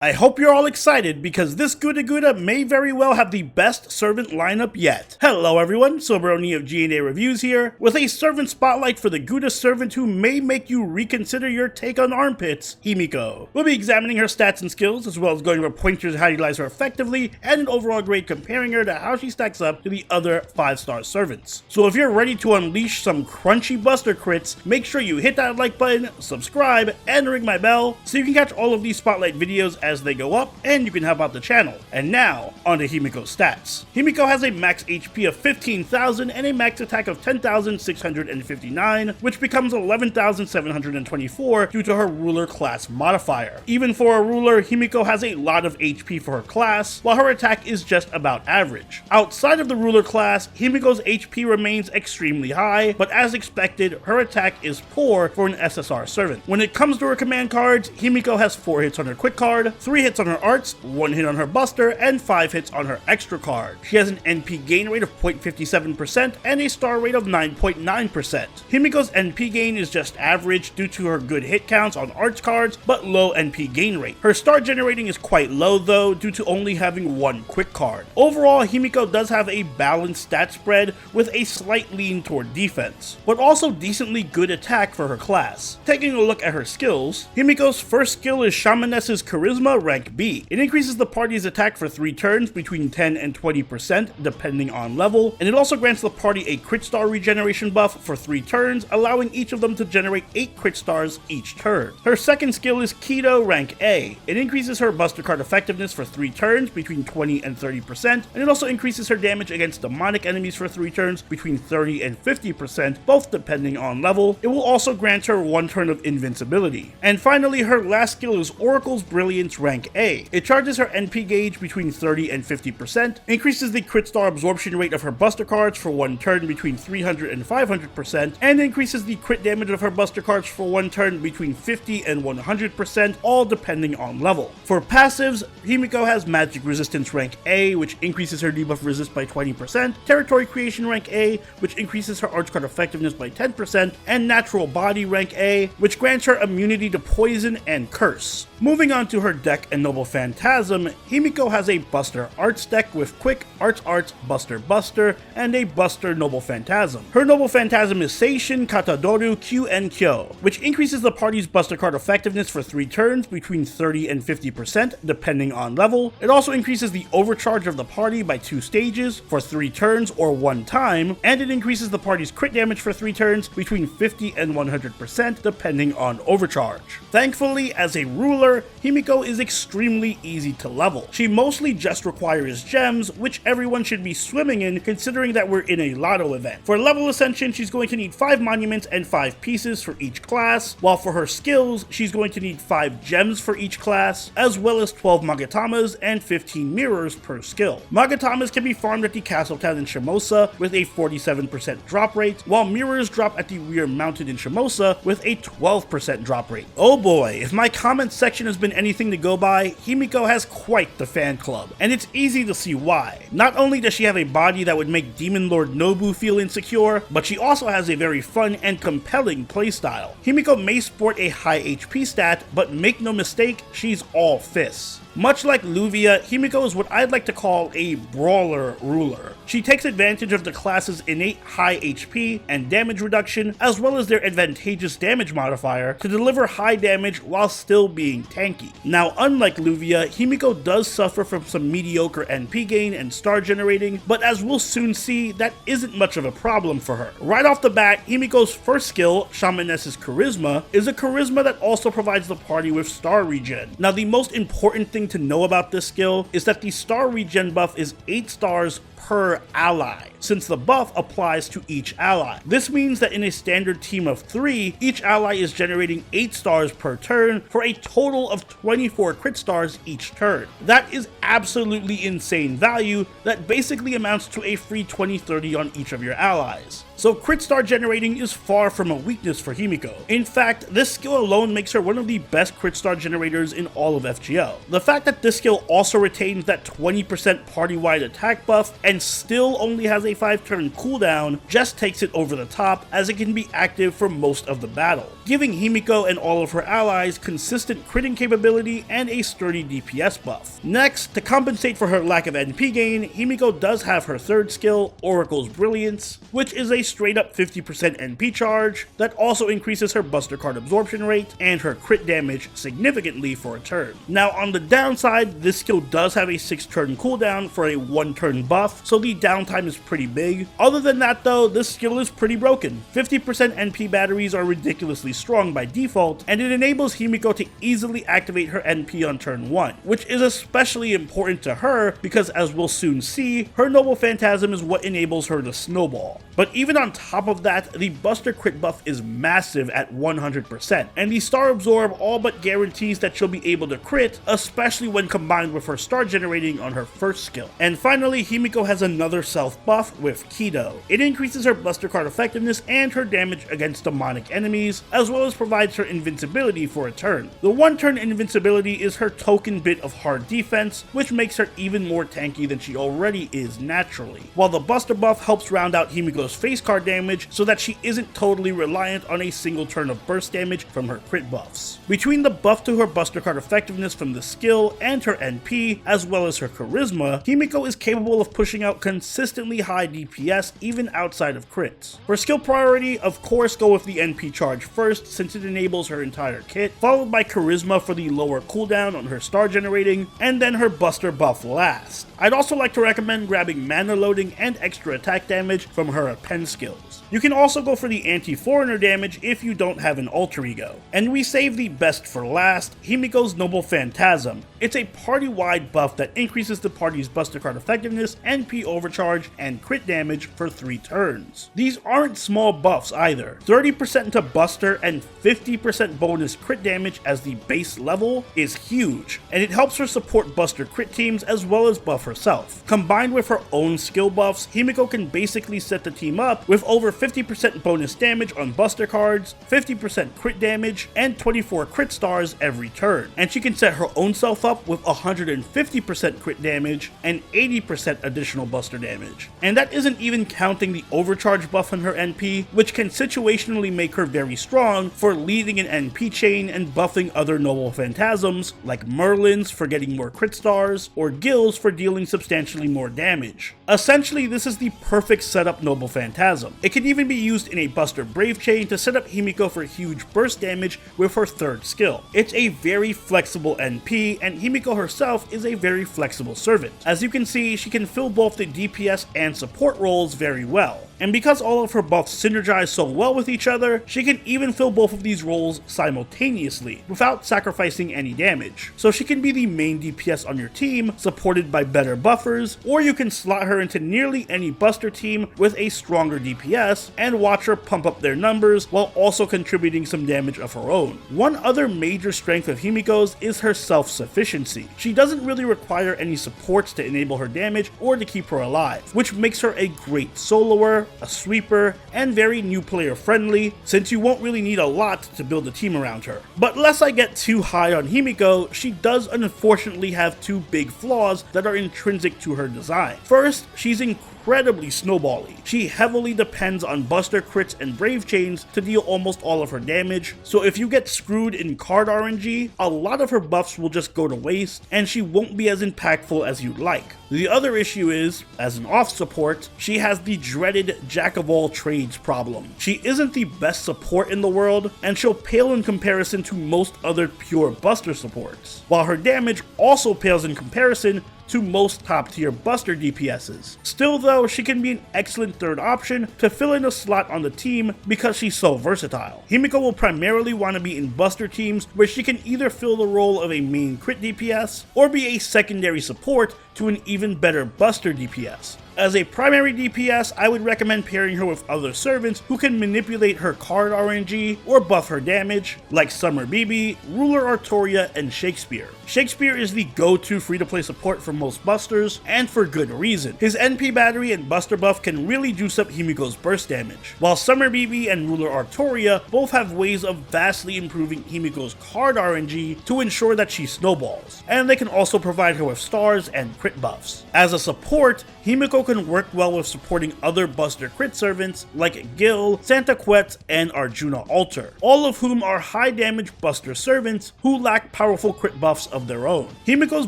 I hope you're all excited because this Guda may very well have the best servant lineup yet. Hello everyone, Soberoni of G&A Reviews here, with a servant spotlight for the Guda servant who may make you reconsider your take on armpits, Himiko. We'll be examining her stats and skills, as well as going over pointers on how to utilize her effectively, and an overall grade comparing her to how she stacks up to the other 5-star servants. So if you're ready to unleash some crunchy buster crits, make sure you hit that like button, subscribe, and ring my bell so you can catch all of these spotlight videos as they go up, and you can help out the channel. And now, on to Himiko's stats. Himiko has a max HP of 15,000 and a max attack of 10,659, which becomes 11,724 due to her ruler class modifier. Even for a ruler, Himiko has a lot of HP for her class, while her attack is just about average. Outside of the ruler class, Himiko's HP remains extremely high, but as expected, her attack is poor for an SSR servant. When it comes to her command cards, Himiko has 4 hits on her quick card, 3 hits on her arts, 1 hit on her buster, and 5 hits on her extra card. She has an NP gain rate of 0.57% and a star rate of 9.9%. Himiko's NP gain is just average due to her good hit counts on arts cards, but low NP gain rate. Her star generating is quite low though, due to only having 1 quick card. Overall, Himiko does have a balanced stat spread with a slight lean toward defense, but also decently good attack for her class. Taking a look at her skills, Himiko's first skill is Shamaness's Charisma rank B. It increases the party's attack for 3 turns between 10 and 20% depending on level, and it also grants the party a crit star regeneration buff for 3 turns, allowing each of them to generate 8 crit stars each turn. Her second skill is Keto rank A. It increases her buster card effectiveness for 3 turns between 20 and 30%, and it also increases her damage against demonic enemies for 3 turns between 30 and 50%, both depending on level. It will also grant her 1 turn of invincibility. And finally, her last skill is Oracle's Brilliance rank A. It charges her NP gauge between 30 and 50%, increases the crit star absorption rate of her buster cards for 1 turn between 300 and 500%, and increases the crit damage of her buster cards for 1 turn between 50 and 100%, all depending on level. For passives, Himiko has Magic Resistance rank A, which increases her debuff resist by 20%, Territory Creation rank A, which increases her arts card effectiveness by 10%, and Natural Body rank A, which grants her immunity to poison and curse. Moving on to her deck and Noble Phantasm, Himiko has a Buster Arts deck with Quick, Arts, Buster, Buster, and a Buster Noble Phantasm. Her Noble Phantasm is Seishin, Katadoru, Q, and Kyo, which increases the party's Buster card effectiveness for 3 turns between 30 and 50% depending on level. It also increases the overcharge of the party by 2 stages for 3 turns or 1 time, and it increases the party's crit damage for 3 turns between 50 and 100% depending on overcharge. Thankfully, as a ruler, Himiko is extremely easy to level. She mostly just requires gems, which everyone should be swimming in considering that we're in a lotto event. For level ascension, she's going to need 5 monuments and 5 pieces for each class, while for her skills, she's going to need 5 gems for each class, as well as 12 Magatamas and 15 mirrors per skill. Magatamas can be farmed at the Castle Town in Shimosa with a 47% drop rate, while mirrors drop at the Rear Mountain in Shimosa with a 12% drop rate. Oh boy, if my comment section has been anything to go by, Himiko has quite the fan club, and it's easy to see why. Not only does she have a body that would make Demon Lord Nobu feel insecure, but she also has a very fun and compelling playstyle. Himiko may sport a high HP stat, but make no mistake, she's all fists. Much like Luvia, Himiko is what I'd like to call a brawler ruler. She takes advantage of the class's innate high HP and damage reduction, as well as their advantageous damage modifier, to deliver high damage while still being tanky. Now, unlike Luvia, Himiko does suffer from some mediocre NP gain and star generating, but as we'll soon see, that isn't much of a problem for her. Right off the bat, Himiko's first skill, Shamaness's Charisma, is a charisma that also provides the party with star regen. Now, the most important thing to know about this skill is that the star regen buff is 8 stars per ally, since the buff applies to each ally. This means that in a standard team of 3, each ally is generating 8 stars per turn for a total of 24 crit stars each turn. That is absolutely insane value that basically amounts to a free 20/30 on each of your allies. so crit star generating is far from a weakness for Himiko. In fact, this skill alone makes her one of the best crit star generators in all of FGO. The fact that this skill also retains that 20% party-wide attack buff and still only has a 5-turn cooldown just takes it over the top, as it can be active for most of the battle, giving Himiko and all of her allies consistent critting capability and a sturdy DPS buff. Next, to compensate for her lack of NP gain, Himiko does have her third skill, Oracle's Brilliance, which is a straight up 50% NP charge that also increases her Buster card absorption rate and her crit damage significantly for a turn. Now on the downside, this skill does have a 6-turn cooldown for a 1-turn buff, so the downtime is pretty big. Other than that though, this skill is pretty broken. 50% NP batteries are ridiculously strong by default, and it enables Himiko to easily activate her NP on turn 1, which is especially important to her because, as we'll soon see, her Noble Phantasm is what enables her to snowball. But even on top of that, the Buster crit buff is massive at 100%, and the Star Absorb all but guarantees that she'll be able to crit, especially when combined with her star generating on her first skill. And finally, Himiko has another self buff with Keto. It increases her Buster card effectiveness and her damage against demonic enemies, as well as provides her invincibility for a turn. The 1-turn invincibility is her token bit of hard defense, which makes her even more tanky than she already is naturally, while the Buster buff helps round out Himiko's face card damage so that she isn't totally reliant on a single turn of burst damage from her crit buffs. Between the buff to her Buster card effectiveness from the skill and her NP, as well as her charisma, Himiko is capable of pushing out consistently high DPS even outside of crits. For skill priority, of course go with the NP charge first since it enables her entire kit, followed by charisma for the lower cooldown on her star generating, and then her Buster buff last. I'd also like to recommend grabbing mana loading and extra attack damage from her pen skills. You can also go for the anti-foreigner damage if you don't have an alter ego. And we save the best for last, Himiko's Noble Phantasm. It's a party-wide buff that increases the party's Buster card effectiveness, NP overcharge, and crit damage for 3 turns. These aren't small buffs either. 30% to Buster and 50% bonus crit damage as the base level is huge, and it helps her support Buster crit teams as well as buff herself. Combined with her own skill buffs, Himiko can basically set the team up with over 50% bonus damage on Buster cards, 50% crit damage, and 24 crit stars every turn. And she can set her own self up with 150% crit damage and 80% additional Buster damage. And that isn't even counting the overcharge buff on her NP, which can situationally make her very strong for leading an NP chain and buffing other Noble Phantasms like Merlins for getting more crit stars, or Gills for dealing substantially more damage. Essentially, this is the perfect setup Noble Phantasm. It can even be used in a Buster Brave chain to set up Himiko for huge burst damage with her third skill. It's a very flexible NP, and Himiko herself is a very flexible servant. As you can see, she can fill both the DPS and support roles very well. And because all of her buffs synergize so well with each other, she can even fill both of these roles simultaneously, without sacrificing any damage. So she can be the main DPS on your team, supported by better buffers, or you can slot her into nearly any Buster team with a stronger DPS, and watch her pump up their numbers while also contributing some damage of her own. One other major strength of Himiko's is her self-sufficiency. She doesn't really require any supports to enable her damage or to keep her alive, which makes her a great soloer, a sweeper, and very new player friendly, since you won't really need a lot to build a team around her. But lest I get too high on Himiko, she does unfortunately have 2 big flaws that are intrinsic to her design. First, she's incredibly snowbally. She heavily depends on Buster crits and Brave chains to deal almost all of her damage, so if you get screwed in card RNG, a lot of her buffs will just go to waste, and she won't be as impactful as you'd like. The other issue is, as an off support, she has the dreaded jack of all trades problem. She isn't the best support in the world, and she'll pale in comparison to most other pure Buster supports, while her damage also pales in comparison to most top tier Buster DPSs. Still though, she can be an excellent third option to fill in a slot on the team because she's so versatile. Himiko will primarily want to be in Buster teams where she can either fill the role of a main crit DPS or be a secondary support to an even better Buster DPS. As a primary DPS, I would recommend pairing her with other servants who can manipulate her card RNG or buff her damage, like Summer BB, Ruler Artoria, and Shakespeare. Shakespeare is the go-to free-to-play support for most busters, and for good reason. His NP battery and buster buff can really juice up Himiko's burst damage, while Summer BB and Ruler Artoria both have ways of vastly improving Himiko's card RNG to ensure that she snowballs, and they can also provide her with stars and crit buffs. As a support, Himiko can work well with supporting other buster crit servants like Gil, Santa Quet, and Arjuna Alter, all of whom are high damage buster servants who lack powerful crit buffs of their own. Himiko's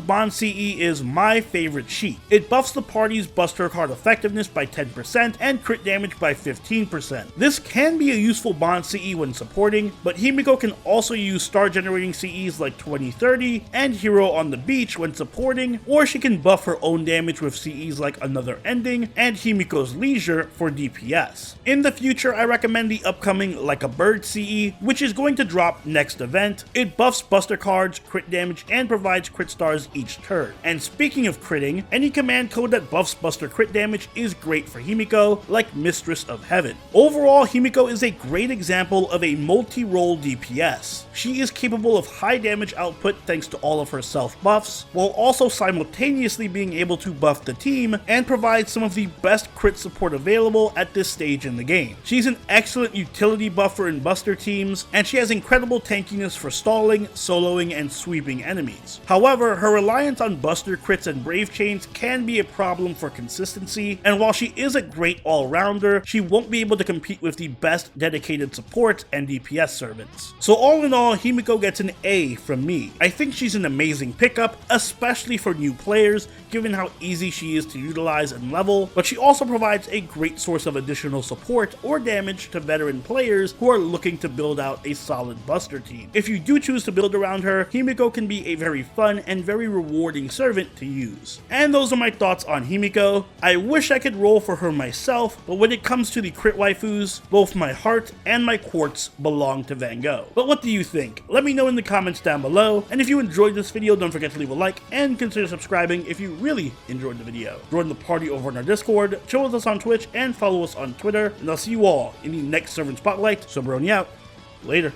Bond CE is my favorite sheet. It buffs the party's buster card effectiveness by 10% and crit damage by 15%. This can be a useful Bond CE when supporting, but Himiko can also use star generating CEs like 2030 and Hero on the Beach when supporting, or she can buff her own damage with CEs like Another Ending and Himiko's Leisure for DPS. In the future, I recommend the upcoming Like a Bird CE, which is going to drop next event. It buffs buster cards, crit damage, and provides crit stars each turn. And speaking of critting, any command code that buffs buster crit damage is great for Himiko, like Mistress of Heaven. Overall, Himiko is a great example of a multi-role DPS. She is capable of high damage output thanks to all of her self buffs, while also simultaneously being able to buff the team and provide some of the best crit support available at this stage in the game. She's an excellent utility buffer in buster teams, and she has incredible tankiness for stalling, soloing, and sweeping enemies. However, her reliance on buster crits and brave chains can be a problem for consistency, and while she is a great all-rounder, she won't be able to compete with the best dedicated support and DPS servants. So all in all, Himiko gets an A from me. I think she's an amazing pickup, especially for new players, given how easy she is to utilize and level, but she also provides a great source of additional support or damage to veteran players who are looking to build out a solid buster team. If you do choose to build around her, Himiko can be a very fun and very rewarding servant to use. And those are my thoughts on Himiko. I wish I could roll for her myself, but when it comes to the crit waifus, both my heart and my quartz belong to Van Gogh. But what do you think? Let me know in the comments down below, and if you enjoyed this video, don't forget to leave a like and consider subscribing if you really enjoyed the video. Join the party over on our Discord, chill with us on Twitch, and follow us on Twitter, and I'll see you all in the next Servant Spotlight. Soberoni out. Later.